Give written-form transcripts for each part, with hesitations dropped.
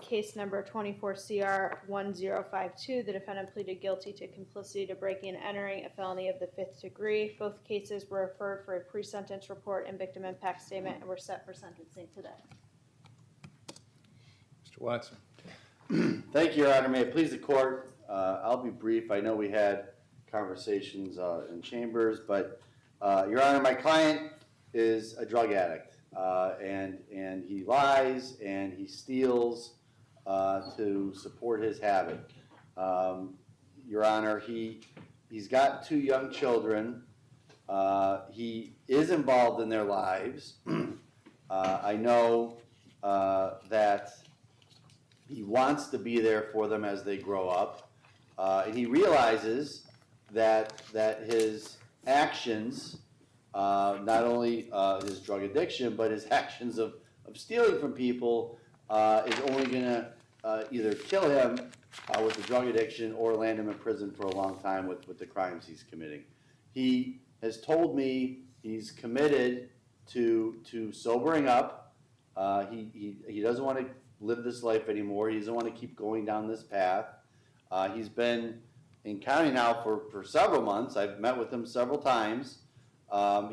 case number 24-CR-1052. The defendant pleaded guilty to complicity to breaking and entering, a felony of the 5th degree. Both cases were referred for a pre-sentence report and victim impact statement and were set for sentencing today. Mr. Watson. Thank you, Your Honor. May it please the court, I'll be brief. I know we had conversations in chambers, but Your Honor, my client is a drug addict, and he lies and he steals to support his habit. Your Honor, he's got 2 young children. He is involved in their lives. I know that he wants to be there for them as they grow up. And he realizes that his actions, not only his drug addiction, but his actions of stealing from people is only going to either kill him with the drug addiction or land him in prison for a long time with the crimes he's committing. He has told me he's committed to sobering up. He doesn't want to live this life anymore. He doesn't want to keep going down this path. He's been in county now for several months. I've met with him several times.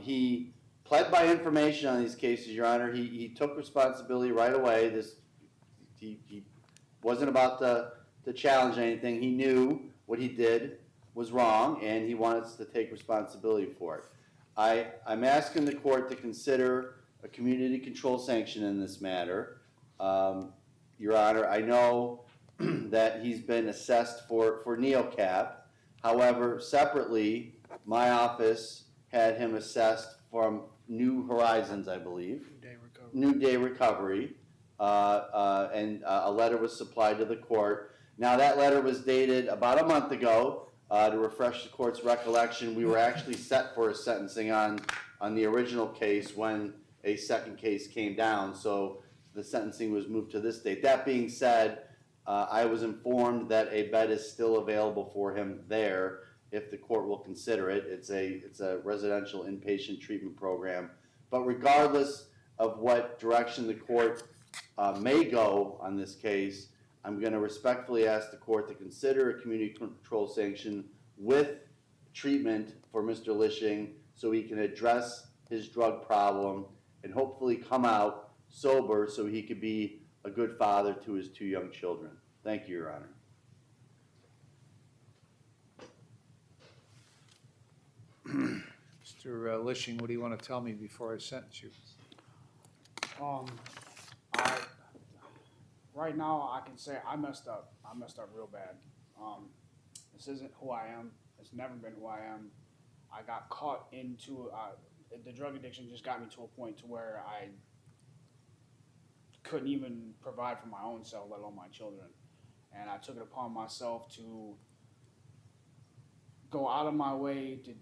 He pled by information on these cases, Your Honor. He took responsibility right away. He wasn't about to challenge anything. He knew what he did was wrong, and he wanted us to take responsibility for it. I'm asking the court to consider a community control sanction in this matter. Your Honor, I know that he's been assessed for NeoCap. However, separately, my office had him assessed from New Horizons, I believe. New Day Recovery. And a letter was supplied to the court. Now, that letter was dated about a month ago. To refresh the court's recollection, we were actually set for a sentencing on the original case when a second case came down. So the sentencing was moved to this date. That being said, I was informed that a bed is still available for him there if the court will consider it. It's a residential inpatient treatment program. But regardless of what direction the court may go on this case, I'm going to respectfully ask the court to consider a community control sanction with treatment for Mr. Lishing so he can address his drug problem and hopefully come out sober so he could be a good father to his 2 young children. Thank you, Your Honor. Mr. Lishing, what do you want to tell me before I sentence you? Right now, I can say I messed up. I messed up real bad. This isn't who I am. It's never been who I am. I got caught into the drug addiction. Just got me to a point to where I couldn't even provide for my own self, let alone my children. And I took it upon myself to go out of my way to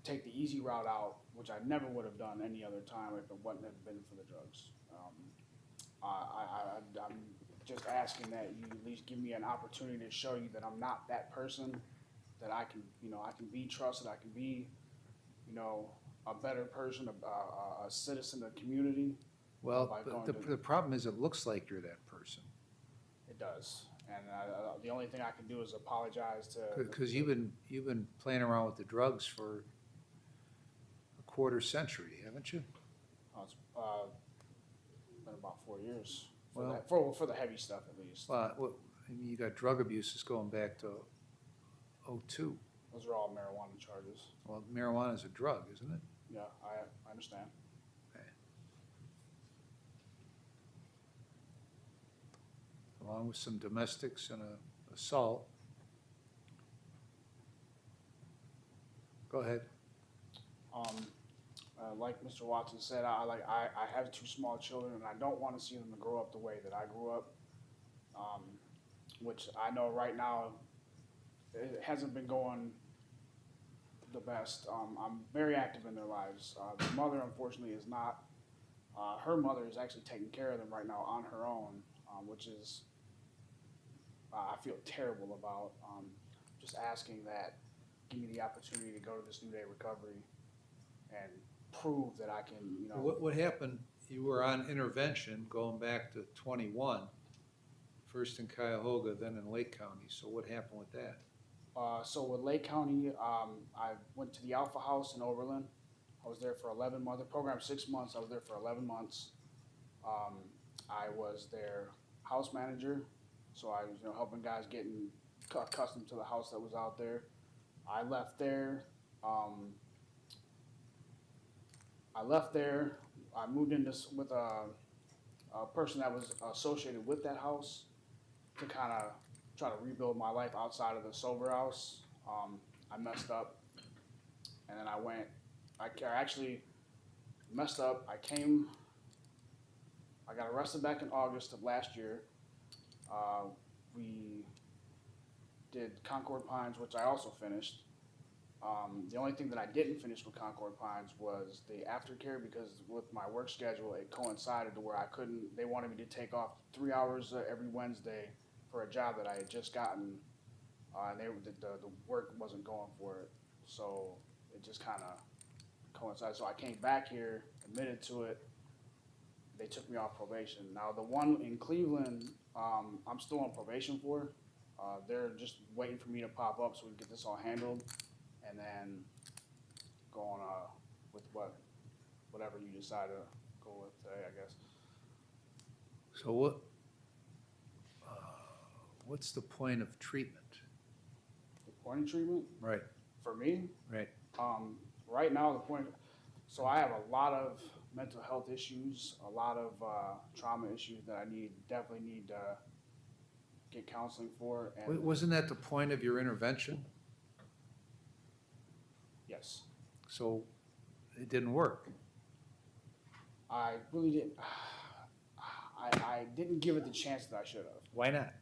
take the easy route out, which I never would have done any other time if it wouldn't have been for the drugs. I'm just asking that you at least give me an opportunity to show you that I'm not that person, that I can be trusted, I can be, a better person, a citizen of the community. Well, the problem is it looks like you're that person. It does, and the only thing I can do is apologize to. Because you've been playing around with the drugs for a quarter century, haven't you? It's been about 4 years Well, for the heavy stuff at least. Well, I mean, you got drug abuses going back to 2002. Those are all marijuana charges. Well, marijuana is a drug, isn't it? Yeah, I understand. Okay. Along with some domestics and a assault. Go ahead. Like Mr. Watson said, I have 2 small children, and I don't want to see them to grow up the way that I grew up, which I know right now it hasn't been going the best. I'm very active in their lives. The mother, unfortunately, is not. Her mother is actually taking care of them right now on her own, which is I feel terrible about. Just asking that give me the opportunity to go to this New Day Recovery and prove that I can, What happened, you were on intervention going back to 21 first in Cuyahoga, then in Lake County, so what happened with that? So with Lake County, I went to the Alpha House in Oberlin. I was there for 11 months. The program's 6 months. I was there for 11 months. I was their house manager, so I was, helping guys getting accustomed to the house that was out there. I left there. I moved in this with a person that was associated with that house to kind of try to rebuild my life outside of the sober house. I messed up, and then I actually messed up. I got arrested back in August of last year. We did Concord Pines, which I also finished. The only thing that I didn't finish with Concord Pines was the aftercare, because with my work schedule, it coincided to where they wanted me to take off 3 hours every Wednesday for a job that I had just gotten, and the work wasn't going for it. So it just kind of coincided. So I came back here, admitted to it. They took me off probation. Now the one in Cleveland, I'm still on probation for. They're just waiting for me to pop up so we can get this all handled, and then go on with whatever you decide to go with today, I guess. So what's the point of treatment? The point of treatment Right, for me, right. right now the point. So I have a lot of mental health issues, a lot of trauma issues that I definitely need to get counseling for. And Wasn't that the point of your intervention? yes, So it didn't work. I really didn't. I didn't give it the chance that I should have. Why not?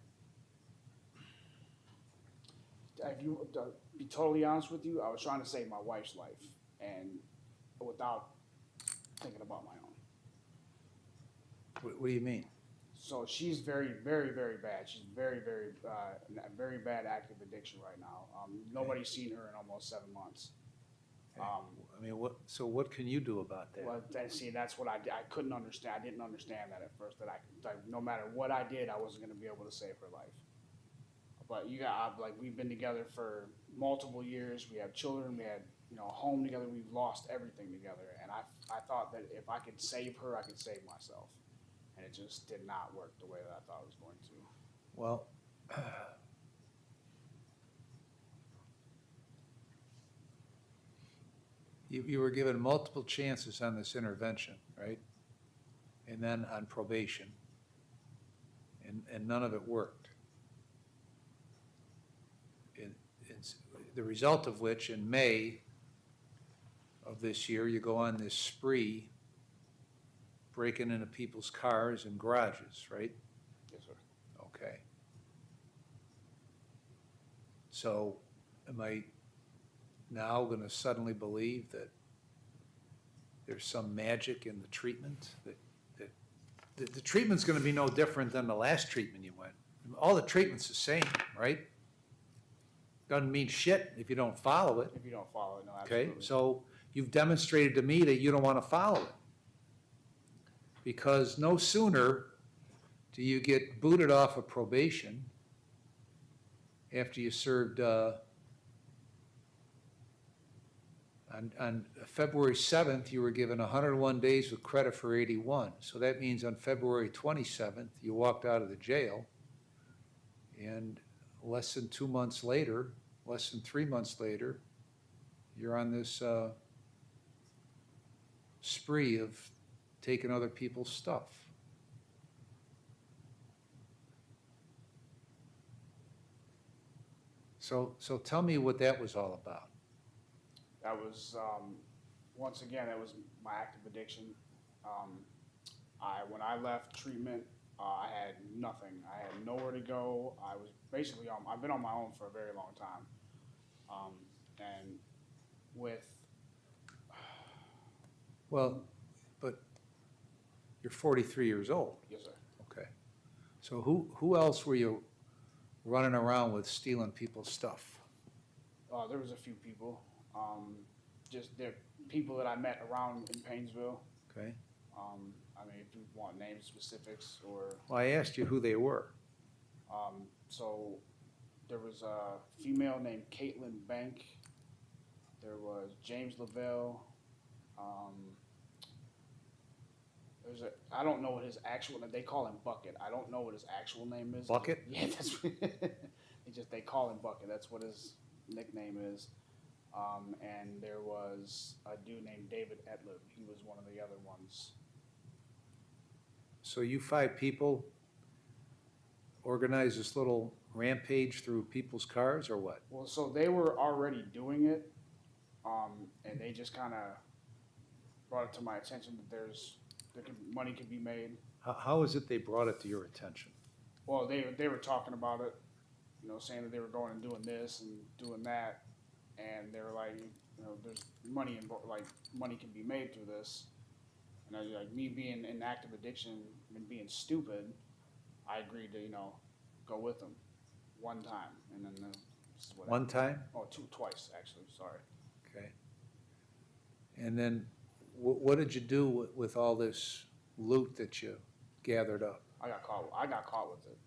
If you to be totally honest with you, I was trying to save my wife's life, and without thinking about my own. What do you mean? So she's very, very, very bad. She's very, very, very bad active addiction right now. Nobody's seen her in almost 7 months. I mean, what can you do about that? Well, that's what I couldn't understand. I didn't understand that at first. No matter what I did, I wasn't going to be able to save her life. But we've been together for multiple years. We have children. We had, a home together. We've lost everything together. And I thought that if I could save her, I could save myself. And it just did not work the way that I thought it was going to. Well, you were given multiple chances on this intervention, right? And then on probation, and none of it worked. It's the result of which, in May of this year, you go on this spree, breaking into people's cars and garages, right? Yes, sir. Okay. So am I now going to suddenly believe that there's some magic in the treatment? That the treatment's going to be no different than the last treatment you went. All the treatment's the same, right? Doesn't mean shit if you don't follow it. If you don't follow it, no, absolutely. Okay, so you've demonstrated to me that you don't want to follow it. Because no sooner do you get booted off of probation after you served, on February 7th, you were given 101 days with credit for 81. So that means on February 27th, you walked out of the jail, and less than 2 months later, less than 3 months later, you're on this spree of taking other people's stuff. So tell me what that was all about. That was, once again, that was my active addiction. When I left treatment, I had nothing. I had nowhere to go. I was basically I've been on my own for a very long time. And with... Well, but you're 43 years old. Yes, sir. Okay. So who else were you running around with stealing people's stuff? There was a few people. Just the people that I met around in Painesville. Okay. I mean, if you want name specifics or... Well, I asked you who they were. So there was a female named Caitlin Bank. There was James Lavelle. I don't know what his actual name. They call him Bucket. I don't know what his actual name is. Bucket? Yeah, that's they call him Bucket. That's what his nickname is. And there was a dude named David Etlib. He was one of the other ones. So you 5 people organized this little rampage through people's cars, or what? Well, so they were already doing it, and they just kind of brought it to my attention that money could be made. How is it they brought it to your attention? Well, they were talking about it, you know, saying that they were going and doing this and doing that, and they were like, you know, there's money money can be made through this, and I, like me being in active addiction and being stupid, I agreed to, you know, go with them one time, and then this is what One time? Oh, twice actually. Sorry. Okay. And then what did you do with all this loot that you gathered up? I got caught with it.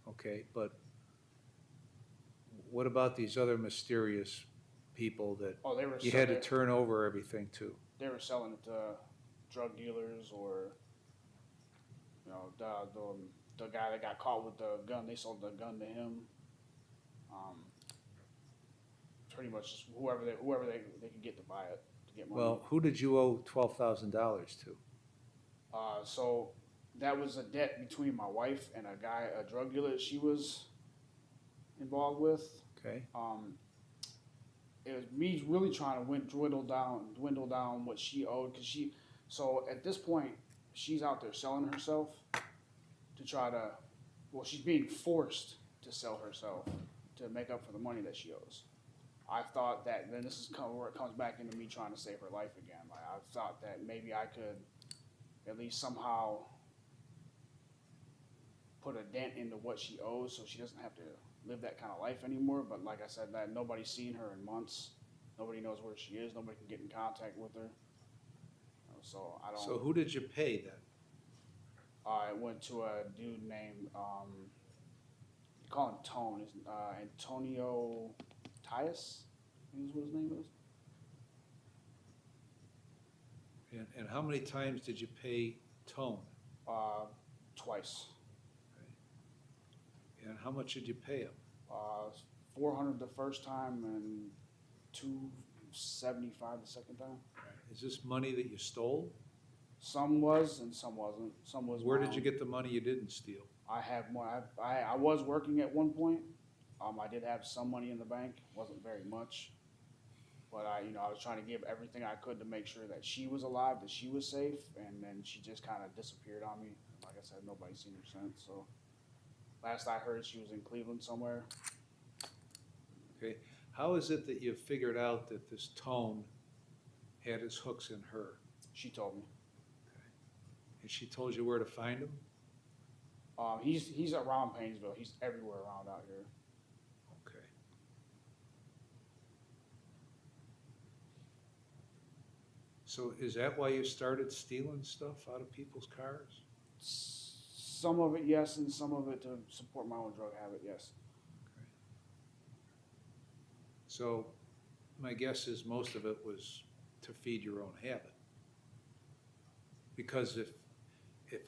Okay, but what about these other mysterious people that Oh, they were. you had to turn over everything to? They were selling it to drug dealers, or you know, the guy that got caught with the gun. They sold the gun to him. Pretty much just whoever they could get to buy it to get money. Well, who did you owe $12,000 to? So that was a debt between my wife and a drug dealer that she was involved with. Okay, It was me really trying to dwindle down what she owed, because so at this point, she's out there selling herself to try to, well, she's being forced to sell herself to make up for the money that she owes. I thought that, then this is where it comes back into me trying to save her life again. Like, I thought that maybe I could at least somehow put a dent into what she owes, so she doesn't have to live that kind of life anymore. But like I said, that nobody's seen her in months. Nobody knows where she is. Nobody can get in contact with her. So I don't. so who did you pay then? I went to a dude named, call him Tone, Antonio Tyus, I think is what his name is. And how many times did you pay Tone? Twice. And how much did you pay him? 400 the first time and 275 the second time. Is this money that you stole? Some was and some wasn't. Some was. Where my did you own. get the money you didn't steal? I have more. I was working at one point. I did have some money in the bank. Wasn't very much, but I was trying to give everything I could to make sure that she was alive, that she was safe, and then she just kind of disappeared on me. Like I said, nobody's seen her since. So last I heard, she was in Cleveland somewhere. Okay, how is it that you figured out that this Tone had his hooks in her? She told me. And she told you where to find him? He's around Painesville. He's everywhere around out here. Okay. So is that why you started stealing stuff out of people's cars? Some of it, yes, and some of it to support my own drug habit, yes. So my guess is most of it was to feed your own habit. Because if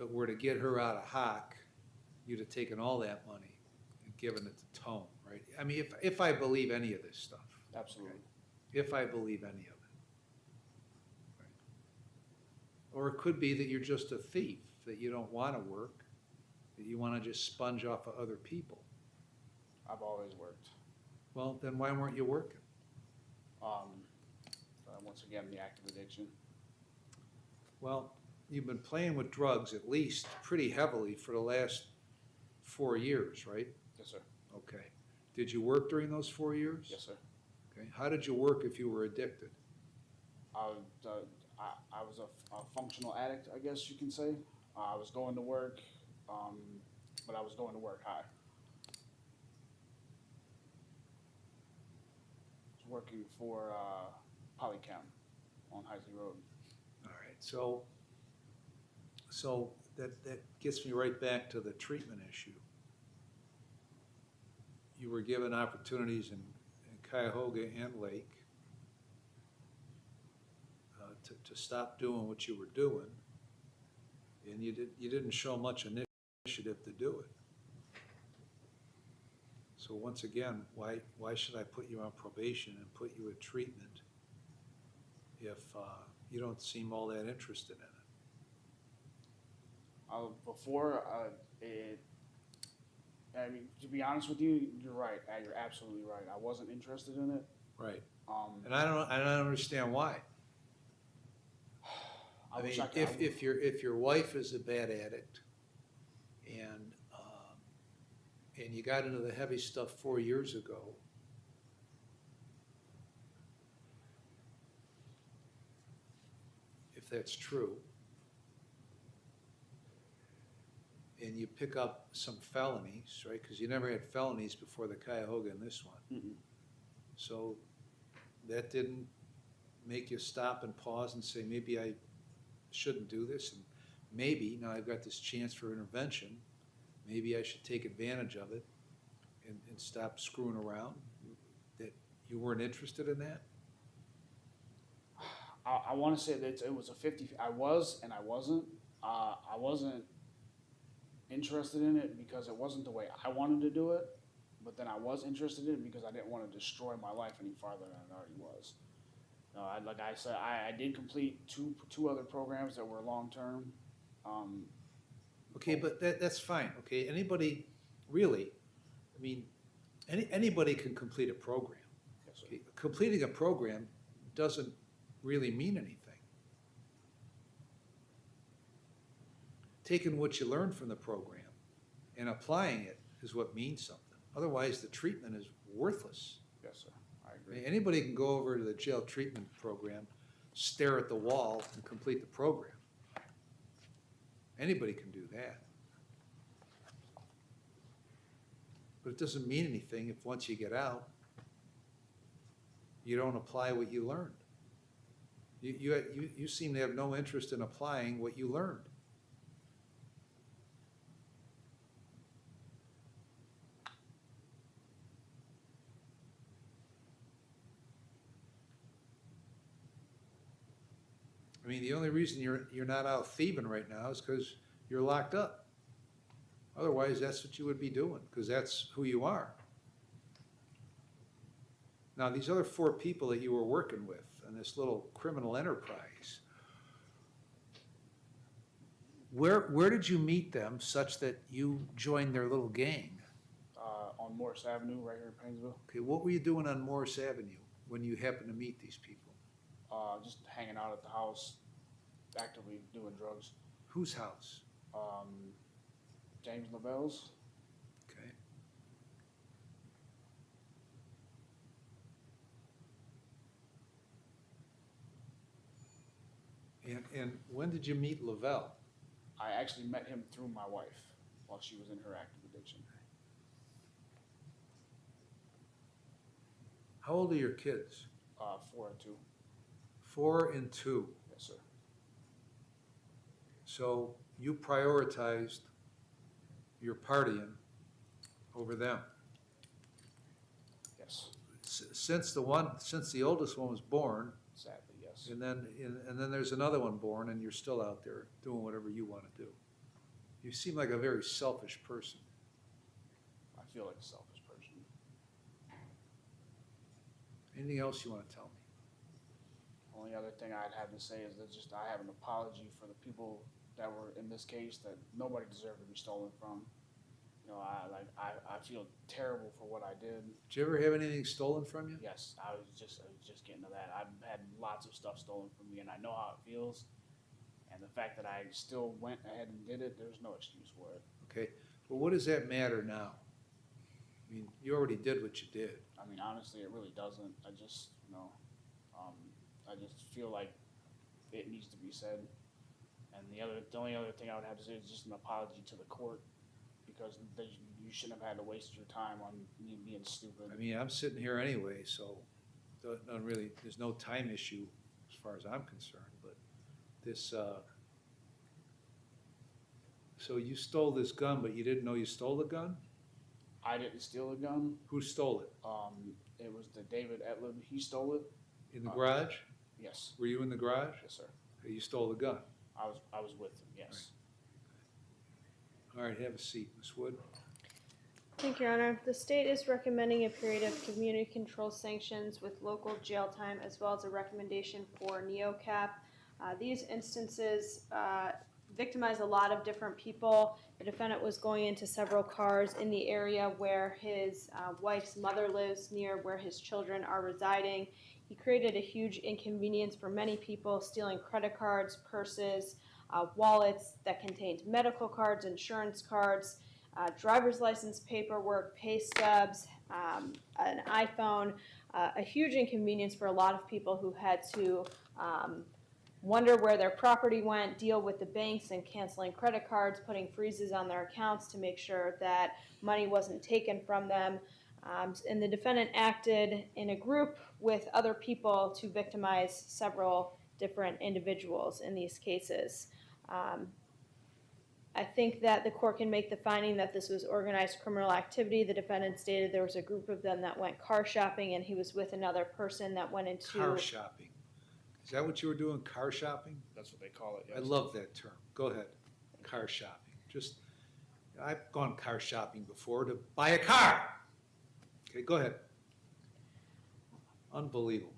it were to get her out of hock, you'd have taken all that money and given it to Tone, right? I mean, if I believe any of this stuff. Absolutely. If I believe any of it. Right. Or it could be that you're just a thief, that you don't want to work, that you want to just sponge off of other people. I've always worked. Well, then why weren't you working? Once again, the active addiction. Well, you've been playing with drugs at least pretty heavily for the last 4 years, right? Yes, sir. Okay. Did you work during those 4 years? Yes, sir. Okay. How did you work if you were addicted? I was a functional addict, I guess you can say. I was going to work, but I was going to work high. I was working for Polychem on Heisley Road. All right. So that gets me right back to the treatment issue. you were given opportunities in Cuyahoga and Lake to stop doing what you were doing, and you didn't show much initiative to do it. So once again, why should I put you on probation and put you in treatment if you don't seem all that interested in it? I mean, to be honest with you, you're right. You're absolutely right. I wasn't interested in it. Right. And I don't understand why. I wish mean, I could. if your wife is a bad addict and you got into the heavy stuff 4 years ago, if that's true, and you pick up some felonies, right? Because you never had felonies before the Cuyahoga and this one. Mm-mm. So that didn't make you stop and pause and say, maybe I shouldn't do this, and maybe now I've got this chance for intervention, maybe I should take advantage of it and stop screwing around. That you weren't interested in that? I want to say that it was a 50. I was and I wasn't. I wasn't interested in it because it wasn't the way I wanted to do it, but then I was interested in it because I didn't want to destroy my life any farther than it already was. Like I said, I did complete two other programs that were long term. Okay, but that's fine, okay? Anybody, really, I mean, anybody can complete a program. Yes, sir. Okay? Completing a program doesn't really mean anything. Taking what you learned from the program and applying it is what means something. Otherwise, the treatment is worthless. Yes, sir. I I agree. mean, anybody can go over to the jail treatment program, stare at the wall, and complete the program. Anybody can do that. But it doesn't mean anything if once you get out, you don't apply what you learned. You seem to have no interest in applying what you learned. I mean, the only reason you're not out thieving right now is because you're locked up. Otherwise, that's what you would be doing, because that's who you are. Now, these other 4 people that you were working with in this little criminal enterprise, where did you meet them such that you joined their little gang? On Morris Avenue, right here in Painesville. Okay, what were you doing on Morris Avenue when you happened to meet these people? Just hanging out at the house, actively doing drugs. Whose house? James Lavelle's. Okay. And when did you meet Lavelle? I actually met him through my wife while she was in her active addiction. How old are your kids? 4 and 2. 4 and 2. Yes, sir. So you prioritized your partying over them. Yes. Since the oldest one was born, Sadly, yes. and then there's another one born, and you're still out there doing whatever you want to do. You seem like a very selfish person. I feel like a selfish person. Anything else you want to tell me? Only other thing I'd have to say is that just I have an apology for the people that were in this case that nobody deserved to be stolen from. You know, I feel terrible for what I did. Did you ever have anything stolen from you? Yes, I was just getting to that. I've had lots of stuff stolen from me, and I know how it feels. And the fact that I still went ahead and did it, there's no excuse for it. Okay, but what does that matter now? I mean, you already did what you did. I mean, honestly, it really doesn't. I just, I just feel like it needs to be said. And the only other thing I would have to say is just an apology to the court, because you shouldn't have had to waste your time on me being stupid. I mean, I'm sitting here anyway, so there's no time issue as far as I'm concerned, but this, so you stole this gun, but you didn't know you stole the gun? I didn't steal a gun. Who stole it? It was the David Etlib. He stole it. In the garage? Yes. Were you in the garage? Yes, sir. You stole the gun. I was with him. Yes. All right, have a seat, Ms. Wood. Thank you, Your Honor. The state is recommending a period of community control sanctions with local jail time as well as a recommendation for NeoCap. These instances victimize a lot of different people. The defendant was going into several cars in the area where his wife's mother lives, near where his children are residing. He created a huge inconvenience for many people, stealing credit cards, purses, wallets that contained medical cards, insurance cards, driver's license paperwork, pay stubs, an iPhone, a huge inconvenience for a lot of people who had to wonder where their property went, deal with the banks and canceling credit cards, putting freezes on their accounts to make sure that money wasn't taken from them. And the defendant acted in a group with other people to victimize several different individuals in these cases. I think that the court can make the finding that this was organized criminal activity. The defendant stated there was a group of them that went car shopping, and he was with another person that went into... Car shopping. Is that what you were doing, car shopping? That's what they call it. Yes. I love that term. Go ahead. Car shopping. Just, I've gone car shopping before to buy a car. Okay, go ahead. Unbelievable.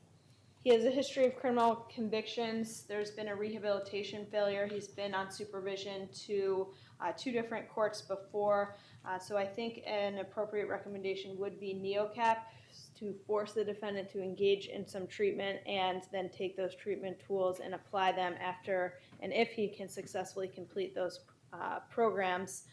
He has a history of criminal convictions. There's been a rehabilitation failure. He's been on supervision to 2 different courts before. So I think an appropriate recommendation would be NeoCap to force the defendant to engage in some treatment and then take those treatment tools and apply them after and if he can successfully complete those programs.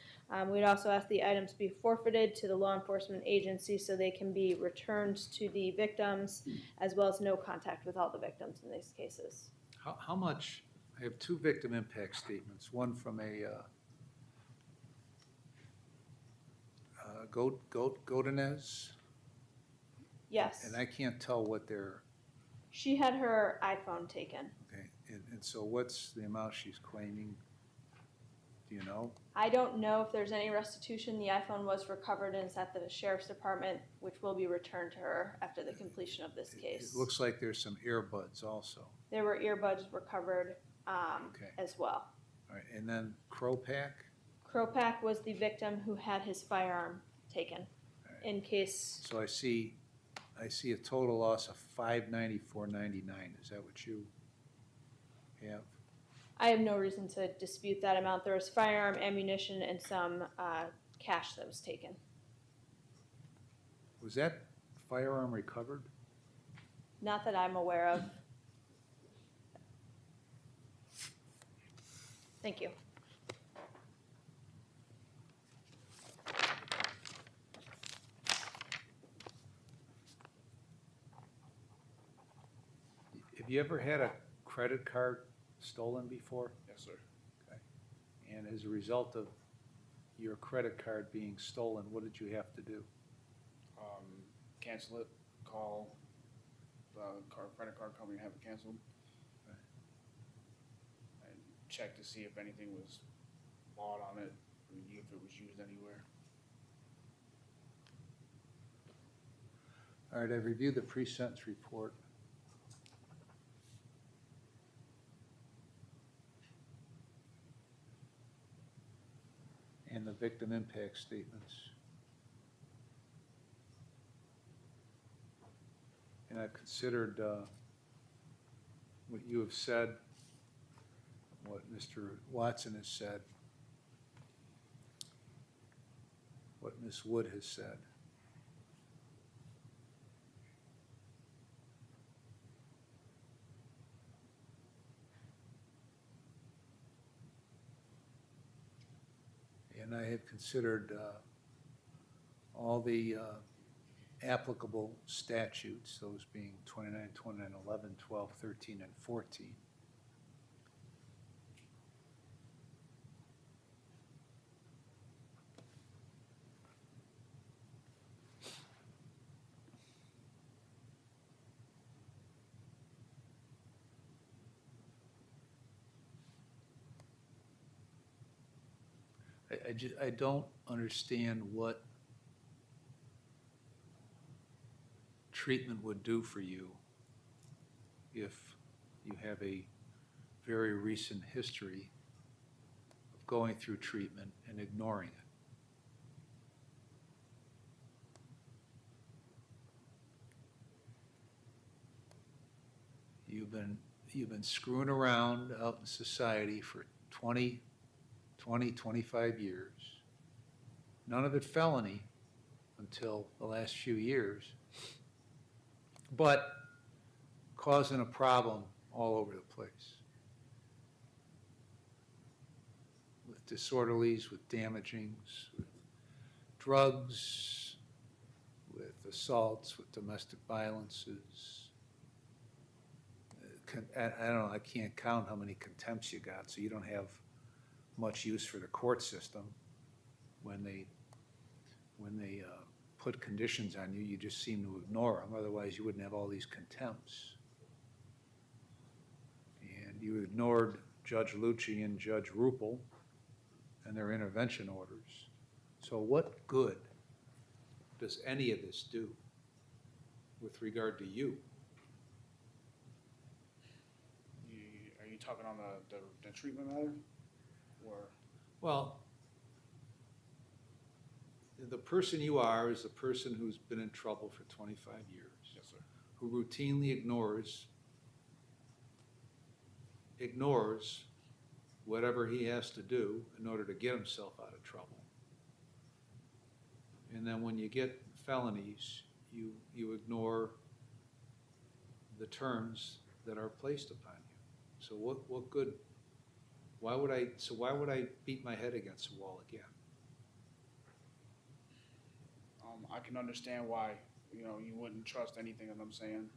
We'd also ask the items be forfeited to the law enforcement agency so they can be returned to the victims, as well as no contact with all the victims in these cases. How much, I have 2 victim impact statements, one from a Godinez, Yes. and I can't tell what they're, She had her iPhone taken. okay, and so what's the amount she's claiming? Do you know? I don't know if there's any restitution. The iPhone was recovered and is at the sheriff's department, which will be returned to her after the completion of this case. It looks like there's some earbuds also. There were earbuds recovered Okay. as well. All right, and then Cropack? Kropak was the victim who had his firearm taken in case. So I see a total loss of $594.99. Is that what you have? I have no reason to dispute that amount. There was firearm, ammunition, and some cash that was taken. Was that firearm recovered? Not that I'm aware of. Thank you. Have you ever had a credit card stolen before? Yes, sir. And as a result of your credit card being stolen, what did you have to do? Cancel it. Call the credit card company and have it canceled. Right. And check to see if anything was bought on it, if it was used anywhere. All right, I've reviewed the pre-sentence report. And the victim impact statements. And I've considered what you have said, what Mr. Watson has said, what Ms. Wood has said. And I have considered all the applicable statutes, those being 29, 29, 11, 12, 13, and 14. I don't understand what treatment would do for you if you have a very recent history of going through treatment and ignoring it. You've been screwing around out in society for 25 years. None of it felony until the last few years, but causing a problem all over the place. With disorderlies, with damagings, with drugs, with assaults, with domestic violences. I don't know, I can't count how many contempts you got, so you don't have much use for the court system. When they put conditions on you, you just seem to ignore them. Otherwise, you wouldn't have all these contempts. And you ignored Judge Lucci and Judge Rupel and their intervention orders. So what good does any of this do with regard to you? Are you talking on the treatment matter? Or, Well, the person you are is a person who's been in trouble for 25 years. yes, sir. Who routinely ignores whatever he has to do in order to get himself out of trouble. And then when you get felonies, you ignore the terms that are placed upon you. So what good? Why would I beat my head against the wall again? I can understand why, you wouldn't trust anything that I'm saying.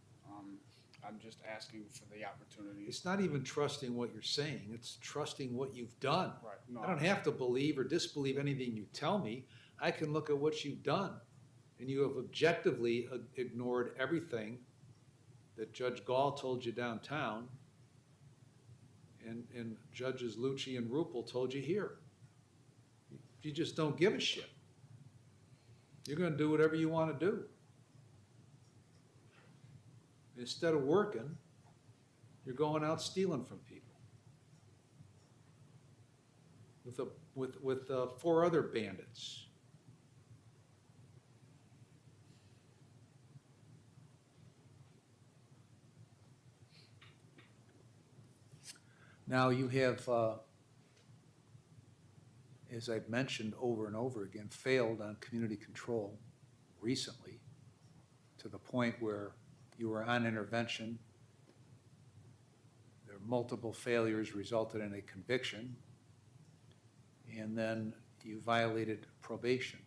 I'm just asking for the opportunity. It's not even trusting what you're saying, it's trusting what you've done. Right. No, I don't have to believe or disbelieve anything you tell me. I can look at what you've done. And you have objectively ignored everything that Judge Gall told you downtown and Judges Lucci and Rupel told you here. You just don't give a shit. You're going to do whatever you want to do. Instead of working, you're going out stealing from people. With 4 other bandits. Now you have, as I've mentioned over and over again, failed on community control recently to the point where you were on intervention. There were multiple failures resulted in a conviction, and then you violated probation.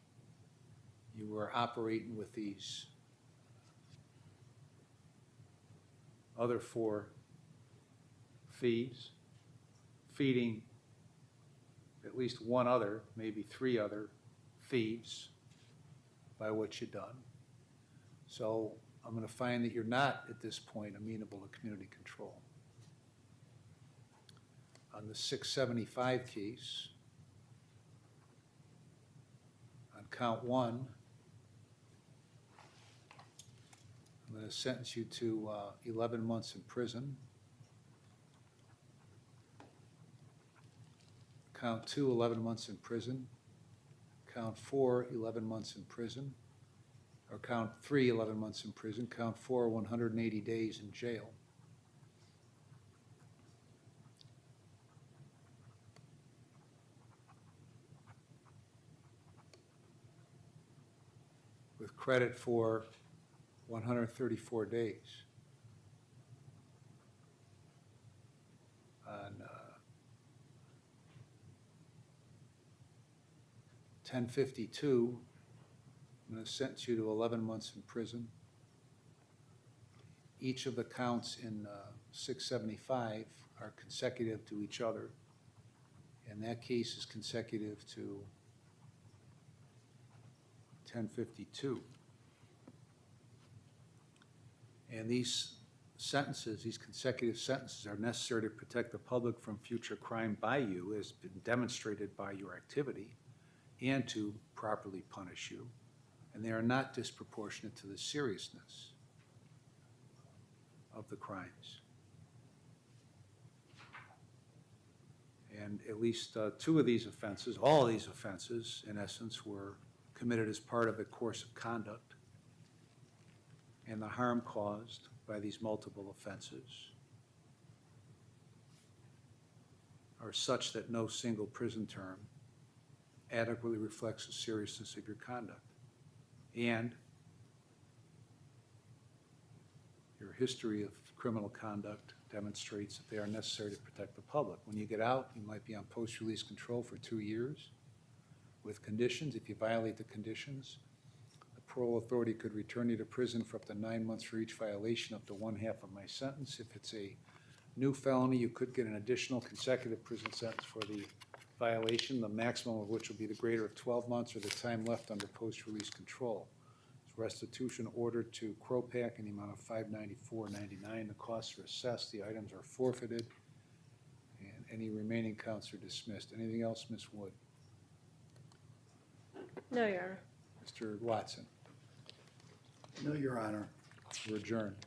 You were operating with these other 4 thieves, feeding at least 1 other, maybe 3 other thieves by what you've done. So I'm going to find that you're not, at this point, amenable to community control. On the 675 case, on count 1, I'm going to sentence you to 11 months in prison. Count 2, 11 months in prison. Count 4, 11 months in prison. Or count 3, 11 months in prison. Count 4, 180 days in jail. With credit for 134 days. On 1052, I'm going to sentence you to 11 months in prison. Each of the counts in 675 are consecutive to each other, and that case is consecutive to 1052. And these sentences, these consecutive sentences, are necessary to protect the public from future crime by you, as been demonstrated by your activity, and to properly punish you. And they are not disproportionate to the seriousness. of the crimes. And at least two of these offenses, all of these offenses, in essence, were committed as part of a course of conduct. And the harm caused by these multiple offenses are such that no single prison term adequately reflects the seriousness of your conduct. And your history of criminal conduct demonstrates that they are necessary to protect the public. When you get out, you might be on post-release control for 2 years with conditions. If you violate the conditions, the parole authority could return you to prison for up to 9 months for each violation, up to 1/2 of my sentence. If it's a new felony, you could get an additional consecutive prison sentence for the violation, the maximum of which will be the greater of 12 months or the time left under post-release control. Restitution ordered to Cropac in the amount of $594.99. The costs are assessed, the items are forfeited, and any remaining counts are dismissed. Anything else, Ms. Wood? No, Your Honor. Mr. Watson? No, Your Honor. We're adjourned.